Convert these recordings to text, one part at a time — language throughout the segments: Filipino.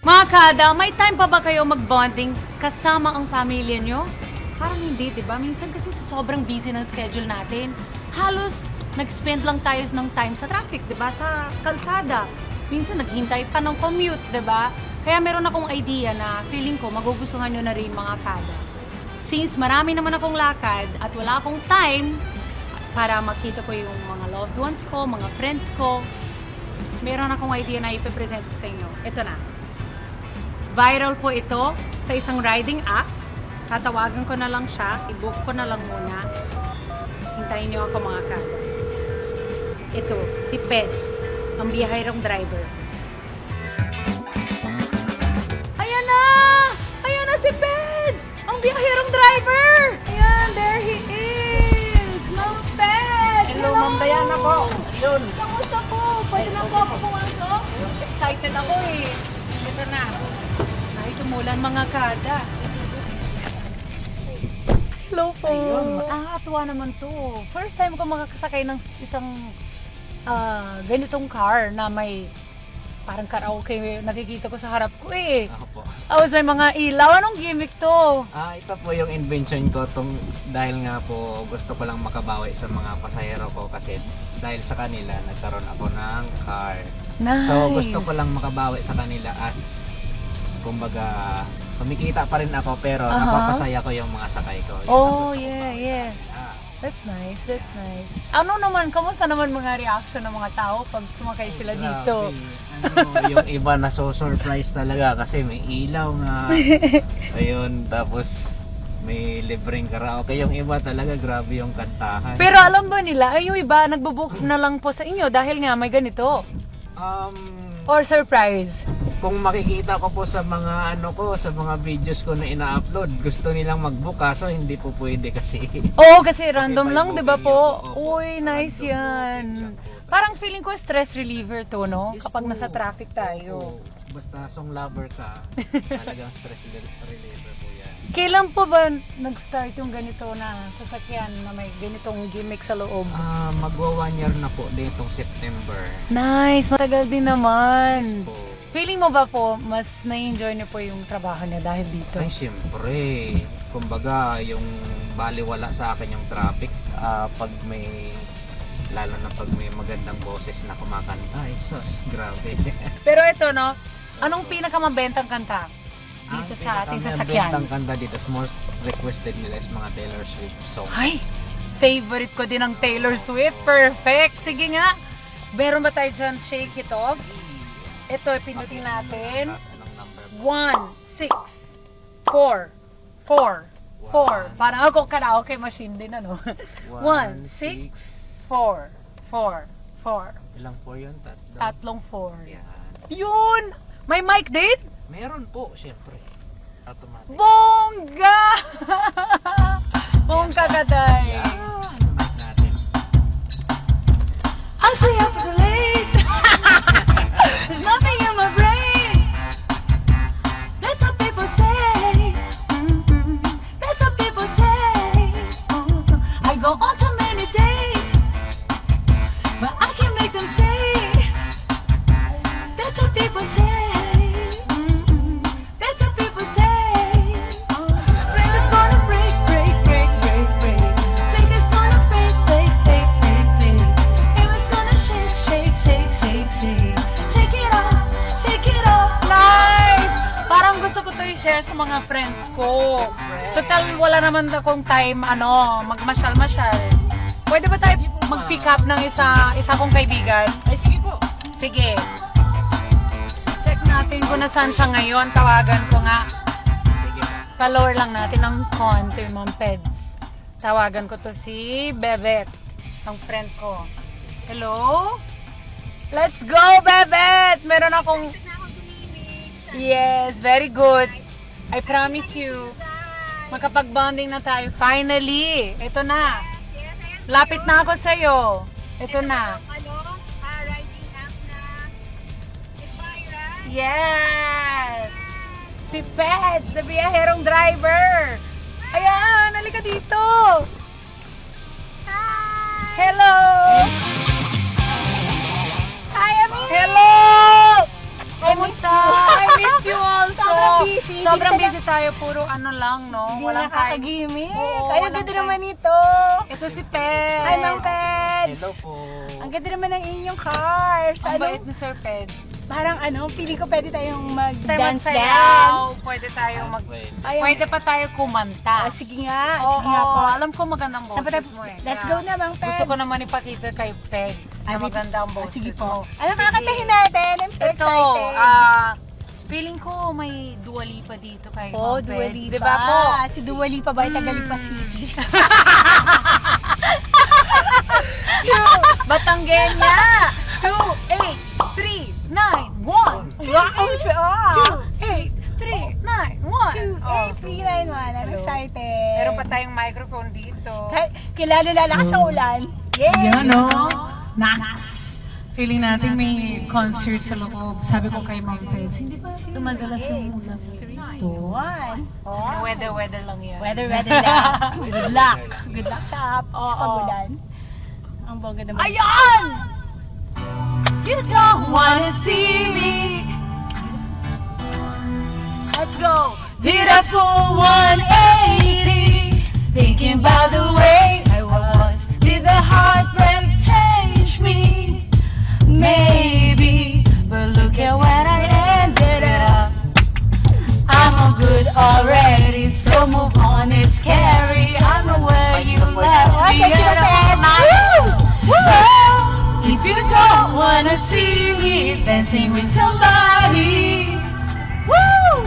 Mga kada, may time pa ba kayo mag-bonding kasama ang pamilya nyo? Parang hindi, di ba? Minsan kasi sa sobrang busy ng schedule natin, halos nag-spend lang tayo ng time sa traffic, di ba? Sa kalsada. Minsan naghintay pa ng commute, di ba? Kaya meron akong idea na feeling ko magugustuhan nyo na rin mga kada. Since marami naman akong lakad at wala akong time para makita ko yung mga loved ones ko, mga friends ko, meron akong idea na ipipresent ko sa inyo. Ito na. Viral po ito sa isang riding app. Tatawagan ko na lang siya. I-book ko na lang muna. Hintayin niyo ako mga kada. Ito, si Peds, ang biyahirong driver. Ayan na! Ayan na si Peds! Ang biyahirong driver! Ayan, there he is! Ma'am Peds! Hello, Ma'am Diana po. Yun. Kamusta po? Pwede na po ako pumasok? Excited ako eh. Ito na. Ay, tumulan mga kada. Hello po. Tuwa naman to. First time ko makakasakay ng isang ganitong car na may parang karaoke nakikita ko sa harap ko eh. Ako po. Tapos may mga ilaw. Anong gimmick to? Ito po yung invention ko dahil nga po gusto ko lang makabawi sa mga pasahero ko kasi dahil sa kanila nagkaroon ako ng car. Nice. So gusto ko lang makabawi sa kanila as kumbaga kumikita pa rin ako pero napapasaya ko yung mga sakay ko. Yun ang Oh, gusto ko yeah, makabawi sa yes. kanila. That's nice, that's nice. Ano naman, kamusta naman mga reaction ng mga tao pag sumakay sila dito? Grabe. Yung iba na so surprise talaga kasi may ilaw nga. Ayun, tapos may libreng karaoke. Yung iba talaga grabe yung kantahan. Pero alam ba nila, ay yung iba nagbo-book na lang po sa inyo dahil nga may ganito? Or surprise? Kung makikita ko po sa mga sa mga videos ko na ina-upload, gusto nilang mag-book kaso hindi po pwede kasi. Oo, kasi random may lang, di ba booking po? yun. Opo, Uy, nice random yan. booking lang po. Parang feeling ko stress reliever to, no? Yes Kapag po. nasa traffic tayo. Opo. Basta song lover ka, talagang stress reliever po yan. Kailan po ba nag-start yung ganito na sasakyan na may ganitong gimmick sa loob? Magwa 1 year na po ditong September. Nice, matagal din naman. Po. Feeling mo ba po, mas na-enjoy niyo po yung trabaho niya dahil dito? Ay, siyempre. Kumbaga, yung baliwala sa akin yung traffic, pag may, lalo na pag may magandang boses na kumakanta, ay sus, grabe. Pero ito, no? Anong pinakamabentang kanta dito Ang sa ating sasakyan? Ang kanta dito, most requested nila is mga Taylor Swift song. Ay, favorite ko din ang Taylor Swift. Perfect. Sige nga. Meron ba tayo dyan? Shake it off. Ito, pinutin natin. 1, 6, 4, 4, 4. Parang ako karaoke machine din, ano? 1, 6, 4, 4, 4. Ilang 4 yun? Tatlong 4. Yan. Yun! May mic din? Meron po, siyempre. Automatic. Bongga! Bongga kaday! Yan. Mic natin. I say I'm too late. There's nothing in my brain. That's what people say. That's what people say. I go on so many days, but I can't make them stay. That's what people say. That's what people say. Brain is gonna break, break, break, break, break. Think it's gonna break, break, break, break, break. And it's gonna shake, shake, shake, shake, shake. Shake it off, shake it off. Nice! Parang gusto ko to i-share sa mga friends ko. Total, wala naman akong time, magmasyal-masyal. Pwede ba tayo mag-pick up ng isa kong kaibigan? Ay, sige po. Sige. Check natin kung nasaan siya ngayon. Tawagan ko nga. Sige po. Pa-lower lang natin ng konti, Ma'am Peds. Tawagan ko to si Bebet, ang friend ko. Hello? Let's go, Bebet! Meron akong... Yes, very good. I promise you, makapag-bonding na tayo. Finally! Ito na. Lapit na ako sa'yo. Ito na. Riding app na Inspira. Yes! Si Peds, the biyaherong driver! Ayan, halika dito! Hi! Hello! Hi, Ami! Hello! Kumusta? I miss you busy. Sobrang Hindi busy tayo. Puro ano lang, no? Hindi Walang time. nakakagimik. Oo, Ay, ang walang ganda time. naman ito. Ito si Peds. Hi, Mang Peds. Hello po. Ang ganda naman ng inyong cars. Ang Ano, bait ni Sir Peds. parang ano, feeling ko pwede tayong Tayo mag-dance. magsayaw. Pwede tayo Pwede. Ayun. Pwede pa tayo kumanta. Sige nga, Oo, sige nga po. alam ko magandang Saan pa boses tayo- mo eh. Let's Kaya go na, Mang Peds. Gusto ko naman ipakita kay Peds na maganda ang boses Sige mo. po. Ano kakantahin natin? I'm so Ito, excited. feeling ko may Dua Lipa dito kay Oh, Ma'am Dua Peds. Lipa. Diba po? Si Dua Lipa ba? Taga Lipa City. Batanggenya! 2, 8, 3, 9, 1. Wow! 2, 8, 3, 9, 1. 28391. I'm excited. Meron pa tayong microphone dito. Kilala lalakas sa ulan. Yay! Yan o. Nanas. Feeling natin may concert sa loob. Sabi ko kay Ma'am Peds, hindi ba tumadalas yung ulan? Tuwan. Oh. Weather lang yan. Weather lang. Good luck. Good luck sa Oo. pag-ulan. Ang bongga naman. Ayan! You don't wanna see me. Let's go. Did a full 180, thinking about the way I was. Did the heartbreak change me? Maybe, but look at where I ended up. I'm all good already, so move on, it's scary. I know where you left me at all night. So, if you don't wanna see me dancing with somebody, woo!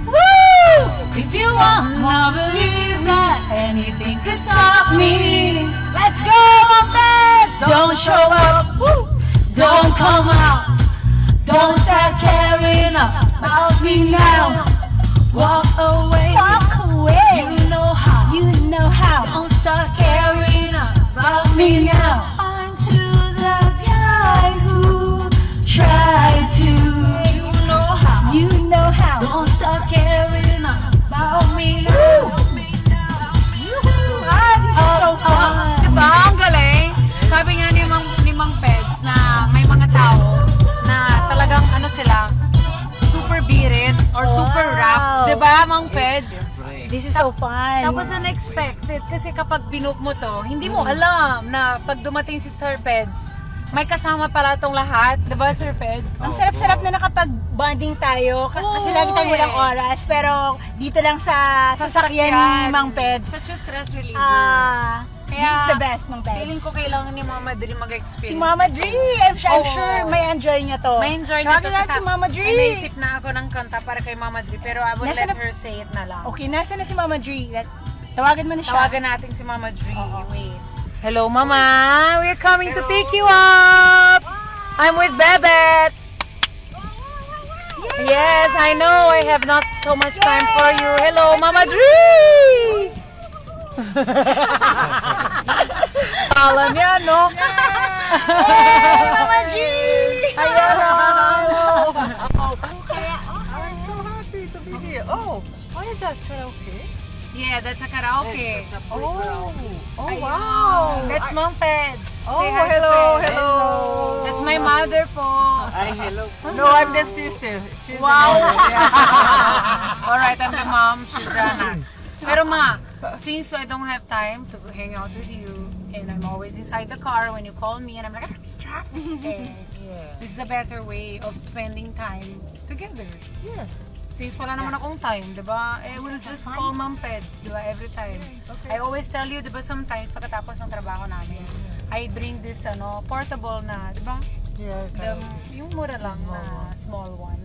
Woo! If you wanna believe that anything could stop me, let's go, my friends! Don't show up, woo! Don't come out, don't start caring about me now. Walk away, you know how, don't start caring about me now. I'm to the guy who tried to, you know how, don't start caring about me now. This is so fun. Diba? Ang galing. Sabi nga ni Mang Peds na may mga tao na talagang ano sila, super birit or super rap. Diba, Mang Peds? Siyempre. This is so fun. Tapos unexpected kasi kapag binook mo to, hindi mo alam na pag dumating si Sir Peds, may kasama pala tong lahat. Diba, Sir Peds? Ang sarap-sarap na nakapag-bonding tayo kasi Oo, lagi tayong walang eh. oras pero dito lang sa sasakyan ni Mang Peds. Such a stress reliever. This Kaya, is the best, Mang Peds. Feeling ko kailangan ni Mama Dri mag-experience. Si Mama Dri, I'm Oo. sure may enjoy niya to. May enjoy nito. Tawagin natin si Mama Dri. May naisip na ako ng kanta para kay Mama Dri, pero I would Nasaan let na- her say it na lang. Okay, nasa na si Mama Dri? Tawagan mo na siya. Tawagan natin si Mama Dri. Wait. Hello, Mama. We're coming to pick you up. I'm with Bebet. Yes, I know. I have not so much time for you. Hello, Mama Dri. Alam niya, no? Hey, Mama Dri! Ayan. I'm so happy to be here. Oh, what is that karaoke? Yeah, that's a karaoke. Oh, Ayun. wow. That's Mom Peds. Oh, Say hi to hello, Peds. hello. That's my mother po. Ay, hello po. No, I'm the sister. She's the Wow. mother. Yeah. Alright, I'm the mom. She's Dana. Pero ma, since I don't have time to hang out with you, and I'm always inside the car when you call me, and I'm like, traffic. This is a better way of spending time together. Yeah. Since wala naman akong time, di ba? Eh, we'll just call Mom Peds, di ba? Every time. I always tell you, di ba, sometimes pagkatapos ng trabaho namin, I bring this, portable na, di ba? Yeah. Yung mura lang na small one.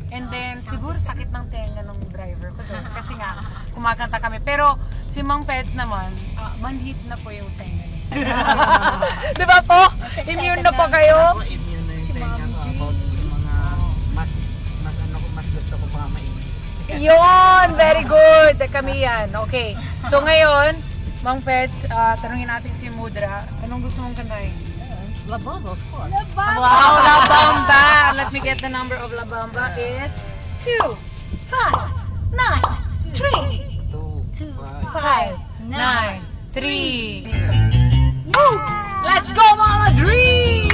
And then, siguro sakit ng tenga ng driver ko doon. Kasi nga, kumakanta kami. Pero, si Mang Peds naman, manhit na po yung tenga niya. Di ba po? Immune na po kayo? Ako, immune na yung tenga ko about mga mas gusto ko pa mainit. Yun! Very good! Kami yan. Okay. So, ngayon, Mang Peds, tanungin natin si Mudra. Anong gusto mong kantahin? La Bamba, of course. Wow, La Bamba! Let me get the number of La Bamba is 2, 5, 9, 3, 2, 5, 9, 3. Let's go, Mama Dri!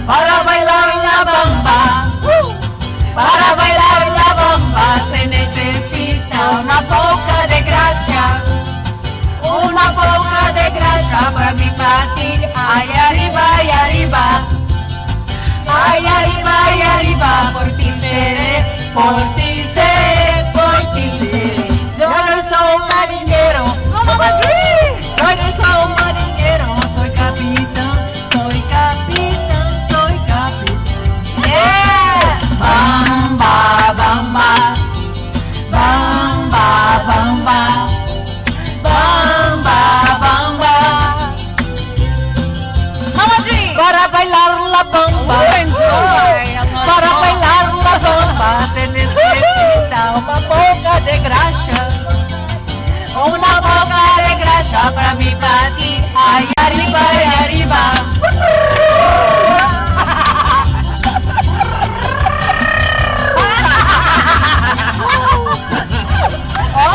Para bailar la bamba, para bailar Ay, arriba, ay, arriba. Ay, arriba, ay, arriba. Por ti seré, por ti seré, por ti seré. Yo no soy un marinero. ¡Vamos, Madrid! Yo no soy un marinero. Soy capitán, soy capitán, soy capitán. Yeah! Bamba, bamba. Bamba, bamba. Bamba, bamba. Para bailar la bamba. Para bailar la bamba se necesita una boca de grasa. Una boca de grasa para mi papi. Ay, arriba, ay, arriba.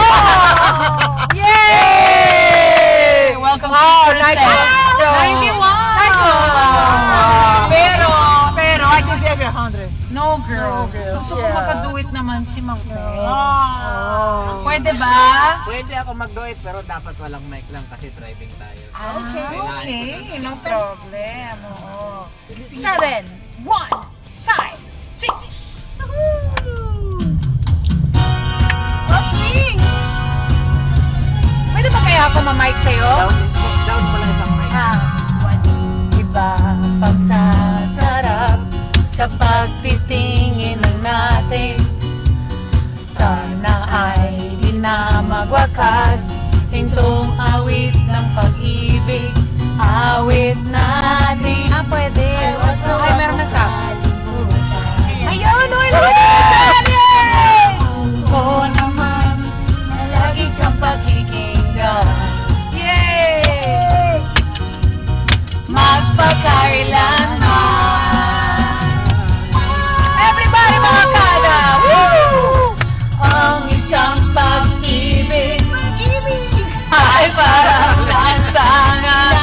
Oh! Yay! Welcome to nice one. 91! Pero I can give you 100. No, girls. girls, Gusto ko yeah. makaduit naman si Mang Pets. Oh. Pwede ba? Pwede ako mag-do it pero dapat walang mic lang kasi driving tayo. Okay, no problem. Oo. 7, 1, 5, 6. Swing! Pwede ba kaya ako ma-mic sa'yo? Down mo lang isang mic. Iba pagsasarap sa pagtitingin ng natin. Sana ay di na magwakas itong awit ng pag-ibig. Awit natin. Pwede. Ay, meron na siya. Ayun, oy, ko naman na lagi kang pakikinggan. Yay! Magpakailanman. Everybody, mga kada! Woo! Ang isang pag-ibig ay parang lansangan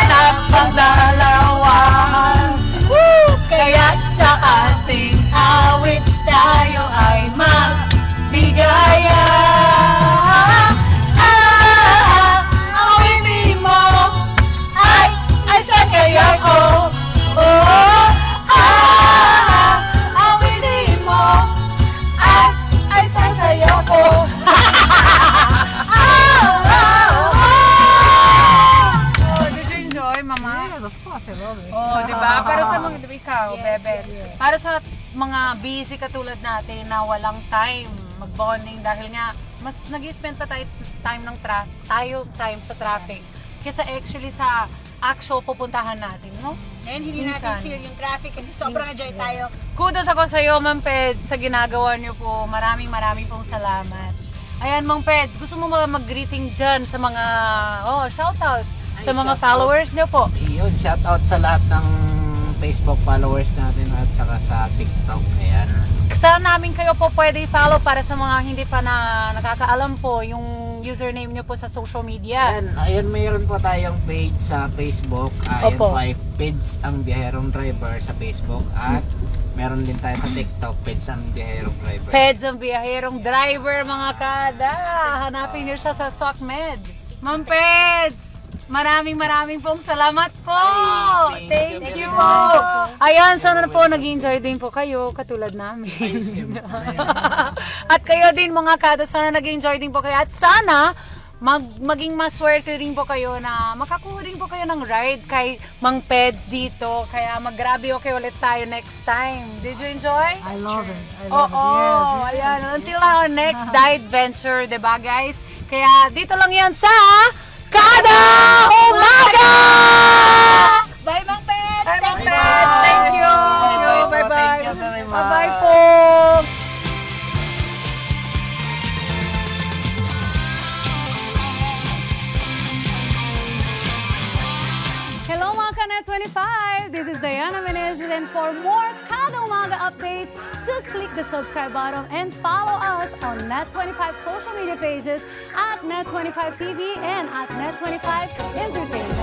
at pagdalawahan. Woo! Kaya't sa ating awit tayo ay magbigayan. Awitin mo ay sasaya ko. Oh, awitin mo ay sasaya ko. Oh, did you enjoy, Mama? Yes, of course, I love it. Oh, di ba? Para sa mga, di ba ikaw, Bebe? Para sa mga busy katulad natin na walang time mag-bonding dahil nga mas nag-spend pa tayo time sa traffic kaysa actually sa actual pupuntahan natin, no? And hindi natin Minsan. feel yung traffic kasi sobrang enjoy tayo. Kudos ako sa iyo, Ma'am Peds, sa ginagawa niyo po. Maraming pong salamat. Ayan, Ma'am Peds, gusto mo mag-greeting dyan sa mga, shoutout sa mga shoutout. followers niyo po. Yun, shoutout sa lahat ng Facebook followers natin at saka sa TikTok. Ayan. Saan namin kayo po pwede i-follow para sa mga hindi pa na nakakaalam po yung username niyo po sa social media? Ayun, mayroon po tayong page sa Facebook. Ayun Opo. po ay Peds ang Biyaherong Driver sa Facebook. At meron din tayo sa TikTok, Peds ang Biyaherong Driver. Peds ang biyaherong driver, mga kada. Hanapin niyo siya sa SOCMED. Ma'am Peds, maraming pong salamat po. Ay, thank Thank you you very po. much. Ayan, sana po nag-enjoy din po kayo katulad namin. At kayo din mga kada, sana nag-enjoy din po kayo. At sana maging maswerte rin po kayo na makakuha din po kayo ng ride kay Mang Peds dito. Kaya mag-grabe okay ulit tayo next time. Did you enjoy? I love it. I Oo, love it. Yes. ayan. Until our next adventure, diba guys? Kaya dito lang yan sa Kada Umaga! Bye, Mang Pets! Bye, Mang Thank you! Pets! Thank you! Bye-bye. Thank you very much. Bye-bye po! Hello mga Kanet 25! This is Diana Menezes and for more Kada Umaga updates, just click the subscribe button and follow us on Net25 social media pages at Net25 TV and at Net25 Entertainment.